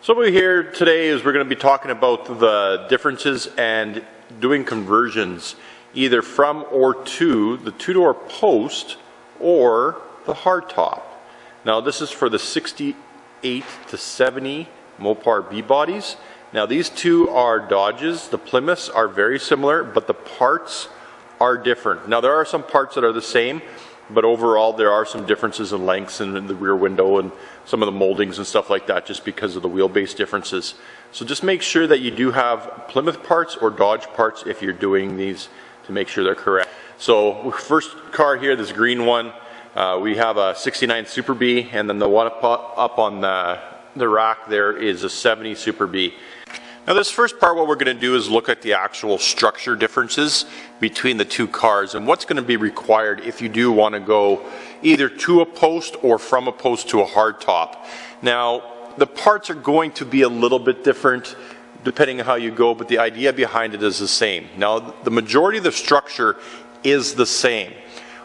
So what we're here today is we're going to be talking about the differences and doing conversions either from or to the two-door post or the hardtop. Now this is for the 68 to 70 Mopar B bodies. Now these two are Dodges. The Plymouths are very similar, but the parts are different. Now there are some parts that are the same, but overall there are some differences in lengths and in the rear window and some of the moldings and stuff like that just because of the wheelbase differences. So just make sure that you do have Plymouth parts or Dodge parts if you're doing these to make sure they're correct. So first car here, this green one, we have a 69 Super B, and then the one up on the rack there is a 70 Super B. Now this first part, what we're going to do is look at the actual structure differences between the two cars and what's going to be required if you do want to go either to a post or from a post to a hardtop. Now the parts are going to be a little bit different depending on how you go, but the idea behind it is the same. Now the majority of the structure is the same.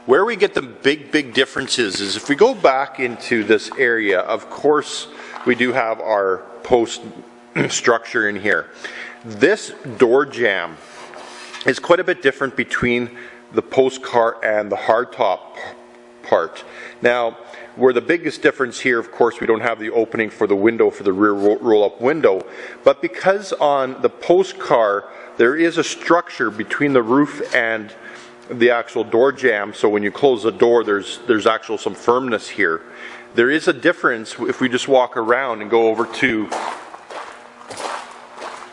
Where we get the big differences is if we go back into this area, of course we do have our post structure in here. This door jamb is quite a bit different between the post car and the hardtop part. Now, where the biggest difference here, of course, we don't have the opening for the window, for the rear roll-up window, but because on the post car there is a structure between the roof and the actual door jamb, so when you close the door there's actual some firmness here. There is a difference if we just walk around and go over to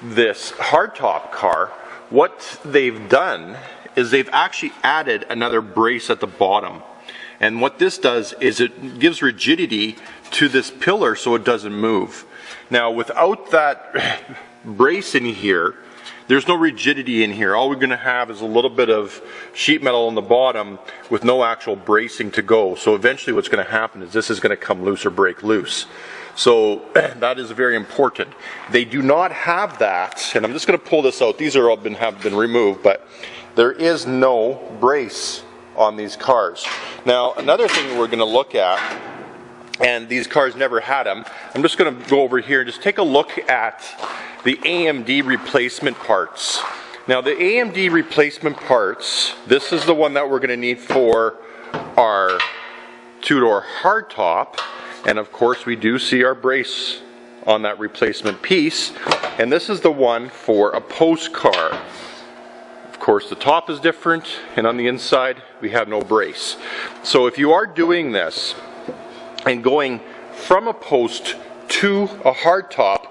this hardtop car. What they've done is they've actually added another brace at the bottom, and what this does is it gives rigidity to this pillar so it doesn't move. Now without that brace in here, there's no rigidity in here. All we're going to have is a little bit of sheet metal on the bottom with no actual bracing to go. So eventually what's going to happen is this is going to come loose or break loose. So that is very important. They do not have that, and I'm just going to pull this out. These are all have been removed, but there is no brace on these cars. Now another thing we're going to look at, and these cars never had them, I'm just going to go over here and just take a look at the AMD replacement parts. Now the AMD replacement parts, this is the one that we're going to need for our two-door hardtop. And of course we do see our brace on that replacement piece, and this is the one for a post car. Of course the top is different, and on the inside we have no brace. So if you are doing this and going from a post to a hardtop,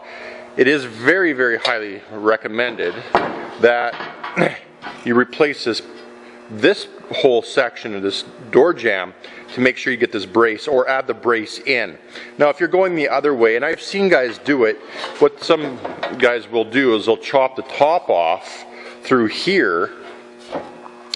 it is very highly recommended that you replace this whole section of this door jamb to make sure you get this brace, or add the brace in. Now if you're going the other way, and I've seen guys do it, what some guys will do is they'll chop the top off through here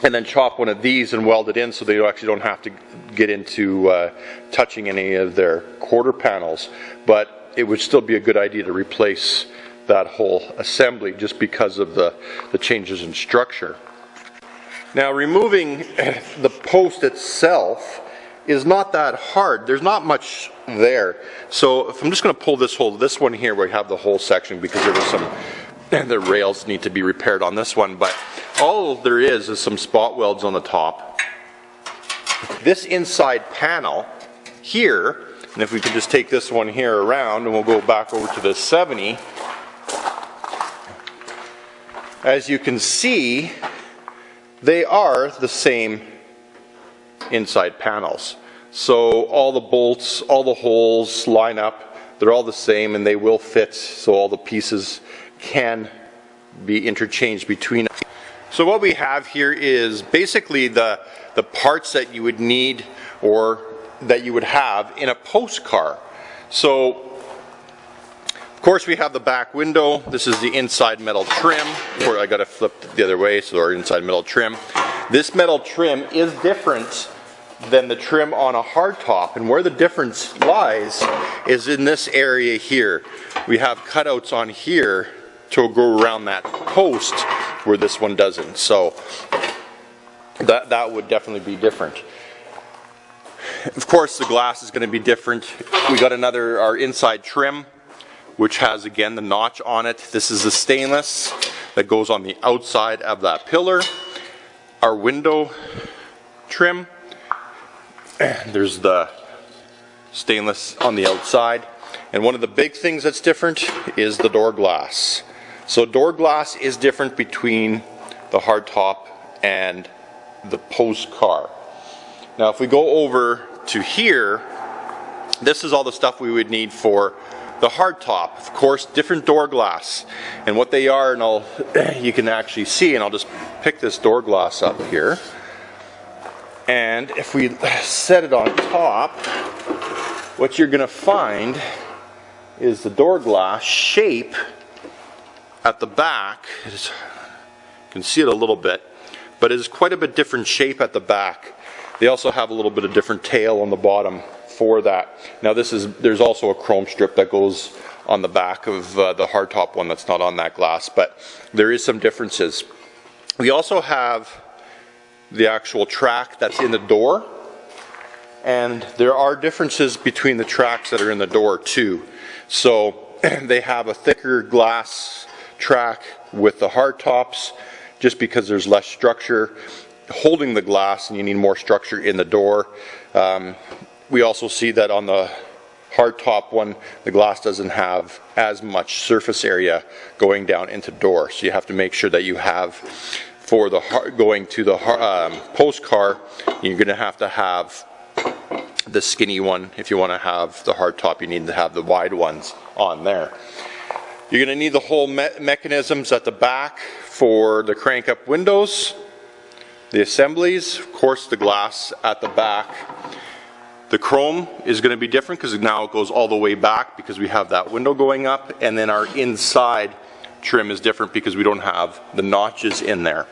and then chop one of these and weld it in so they actually don't have to get into touching any of their quarter panels. But it would still be a good idea to replace that whole assembly just because of the changes in structure. Now removing the post itself is not that hard. There's not much there. So if I'm just going to pull this one here, we have the whole section because there was the rails need to be repaired on this one, but all there is some spot welds on the top. This inside panel here, and if we can just take this one here around and we'll go back over to the 70, as you can see, they are the same inside panels. So all the bolts, all the holes line up, they're all the same and they will fit, so all the pieces can be interchanged between. So what we have here is basically the parts that you would need or that you would have in a post car. So of course we have the back window. This is the inside metal trim, or I got to flip it the other way, so our inside metal trim. This metal trim is different than the trim on a hardtop, and where the difference lies is in this area here. We have cutouts on here to go around that post where this one doesn't. So that would definitely be different. Of course the glass is going to be different. We got our inside trim which has again the notch on it. This is the stainless that goes on the outside of that pillar. Our window trim, there's the stainless on the outside. And one of the big things that's different is the door glass. So door glass is different between the hardtop and the Post car. Now if we go over to here, this is all the stuff we would need for the hardtop. Of course, different door glass. And what they are, and you can actually see, and I'll just pick this door glass up here. And if we set it on top, what you're going to find is the door glass shape at the back. You can see it a little bit, but it is quite a bit different shape at the back. They also have a little bit of different tail on the bottom for that. Now there's also a chrome strip that goes on the back of the hardtop one that's not on that glass, but there is some differences. We also have the actual track that's in the door, and there are differences between the tracks that are in the door too. So they have a thicker glass track with the hardtops just because there's less structure holding the glass and you need more structure in the door. We also see that on the hardtop one, the glass doesn't have as much surface area going down into the door. So you have to make sure that you have, for the going to the Post car, you're going to have the skinny one. If you want to have the hardtop, you need to have the wide ones on there. You're going to need the whole mechanisms at the back for the crank up windows, the assemblies, of course the glass at the back. The chrome is going to be different because now it goes all the way back because we have that window going up, and then our inside trim is different because we don't have the notches in there.